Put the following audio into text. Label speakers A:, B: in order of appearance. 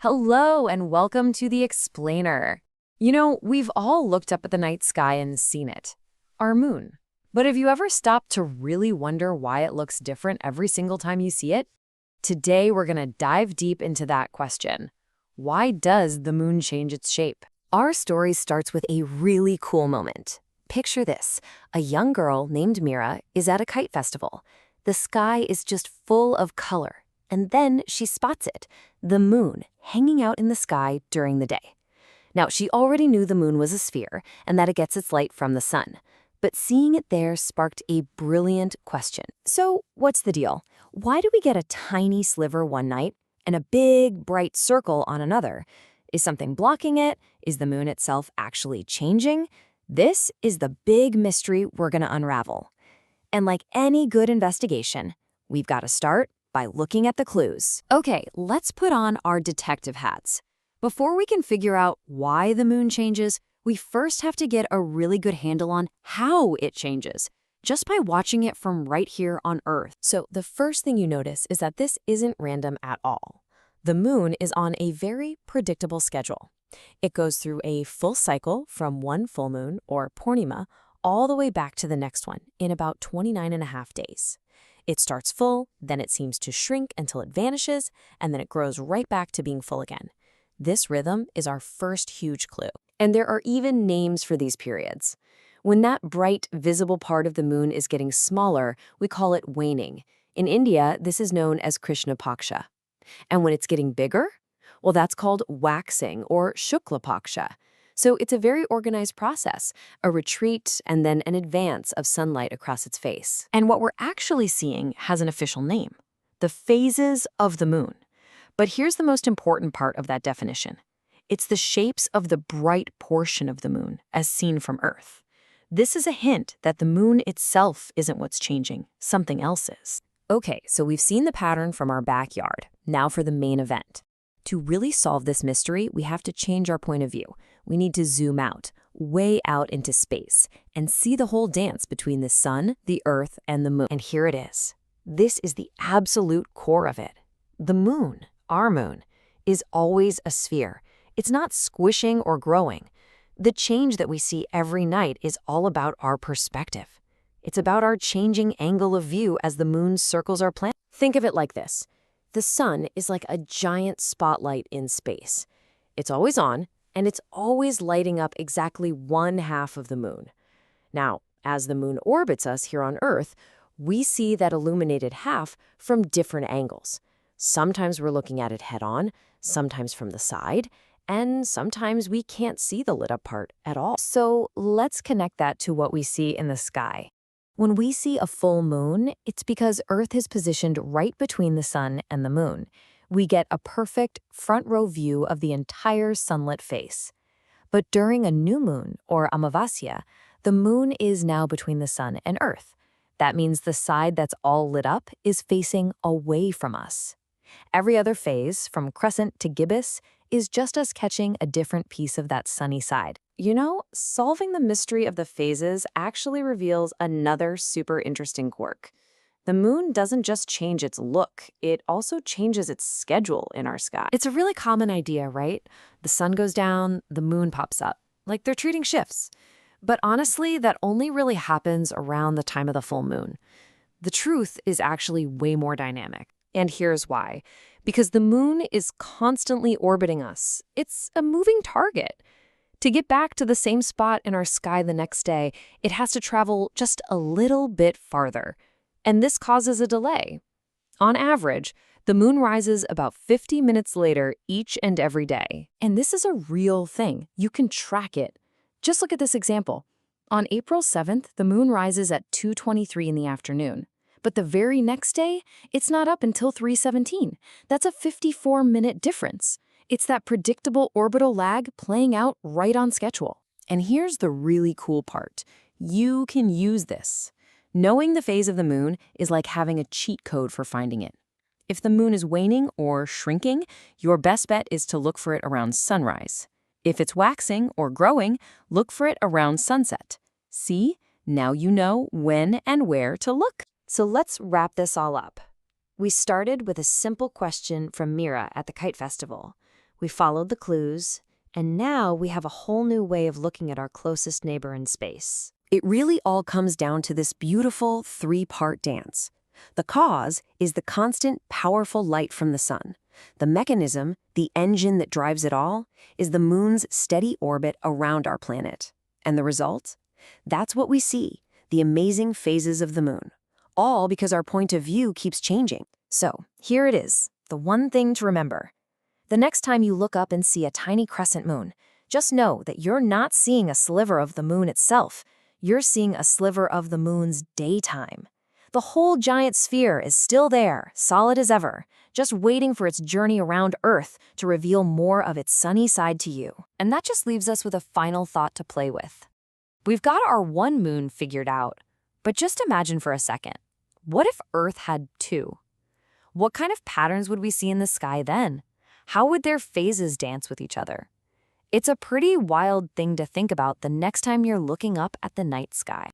A: Hello and welcome to the Explainer. We've all looked up at the night sky and seen it, our moon. But have you ever stopped to really wonder why it looks different every single time you see it? Today we're going to dive deep into that question. Why does the moon change its shape?
B: Our story starts with a really cool moment. Picture this. A young girl named Mira is at a kite festival. The sky is just full of color. And then she spots it, the moon, hanging out in the sky during the day. Now, she already knew the moon was a sphere and that it gets its light from the sun. But seeing it there sparked a brilliant question. So, what's the deal? Why do we get a tiny sliver one night and a big, bright circle on another? Is something blocking it? Is the moon itself actually changing? This is the big mystery we're going to unravel. And like any good investigation, we've got to start by looking at the clues.
A: Okay, let's put on our detective hats. Before we can figure out why the moon changes, we first have to get a really good handle on how it changes, just by watching it from right here on Earth.
B: So the first thing you notice is that this isn't random at all. The moon is on a very predictable schedule. It goes through a full cycle from one full moon, or Purnima, all the way back to the next one in about 29.5 days. It starts full, then it seems to shrink until it vanishes, and then it grows right back to being full again. This rhythm is our first huge clue. And there are even names for these periods. When that bright, visible part of the moon is getting smaller, we call it waning. In India, this is known as Krishna Paksha. And when it's getting bigger, well, that's called waxing or Shukla Paksha. So it's a very organized process, a retreat and then an advance of sunlight across its face.
A: And what we're actually seeing has an official name: the phases of the moon. But here's the most important part of that definition. It's the shapes of the bright portion of the moon as seen from Earth. This is a hint that the moon itself isn't what's changing, something else is.
B: Okay, so we've seen the pattern from our backyard. Now for the main event. To really solve this mystery, we have to change our point of view. We need to zoom out, way out into space, and see the whole dance between the sun, the Earth, and the moon. And here it is. This is the absolute core of it. The moon, our moon, is always a sphere. It's not squishing or growing. The change that we see every night is all about our perspective. It's about our changing angle of view as the moon circles our planet. Think of it like this. The sun is like a giant spotlight in space. It's always on, and it's always lighting up exactly one half of the moon. Now, as the moon orbits us here on Earth, we see that illuminated half from different angles. Sometimes we're looking at it head-on, sometimes from the side, and sometimes we can't see the lit-up part at all. So let's connect that to what we see in the sky. When we see a full moon, it's because Earth is positioned right between the sun and the moon. We get a perfect front-row view of the entire sunlit face. But during a new moon, or Amavasya, the moon is now between the sun and Earth. That means the side that's all lit up is facing away from us. Every other phase, from crescent to gibbous, is just us catching a different piece of that sunny side. Solving the mystery of the phases actually reveals another super interesting quirk. The moon doesn't just change its look, it also changes its schedule in our sky. It's a really common idea, right? The sun goes down, the moon pops up, like they're treating shifts. But honestly, that only really happens around the time of the full moon. The truth is actually way more dynamic. And here's why. Because the moon is constantly orbiting us. It's a moving target. To get back to the same spot in our sky the next day, it has to travel just a little bit farther. And this causes a delay. On average, the moon rises about 50 minutes later each and every day. And this is a real thing. You can track it. Just look at this example. On April 7th, the moon rises at 2:23 in the afternoon. But the very next day, it's not up until 3:17. That's a 54-minute difference. It's that predictable orbital lag playing out right on schedule. And here's the really cool part. You can use this. Knowing the phase of the moon is like having a cheat code for finding it. If the moon is waning or shrinking, your best bet is to look for it around sunrise. If it's waxing or growing, look for it around sunset. See? Now you know when and where to look. So let's wrap this all up. We started with a simple question from Mira at the kite festival. We followed the clues, and now we have a whole new way of looking at our closest neighbor in space.
A: It really all comes down to this beautiful three-part dance. The cause is the constant, powerful light from the sun. The mechanism, the engine that drives it all, is the moon's steady orbit around our planet. And the result? That's what we see, the amazing phases of the moon. All because our point of view keeps changing.
B: So, here it is, the one thing to remember. The next time you look up and see a tiny crescent moon, just know that you're not seeing a sliver of the moon itself. You're seeing a sliver of the moon's daytime. The whole giant sphere is still there, solid as ever, just waiting for its journey around Earth to reveal more of its sunny side to you. And that just leaves us with a final thought to play with. We've got our one moon figured out, but just imagine for a second, what if Earth had two? What kind of patterns would we see in the sky then? How would their phases dance with each other? It's a pretty wild thing to think about the next time you're looking up at the night sky.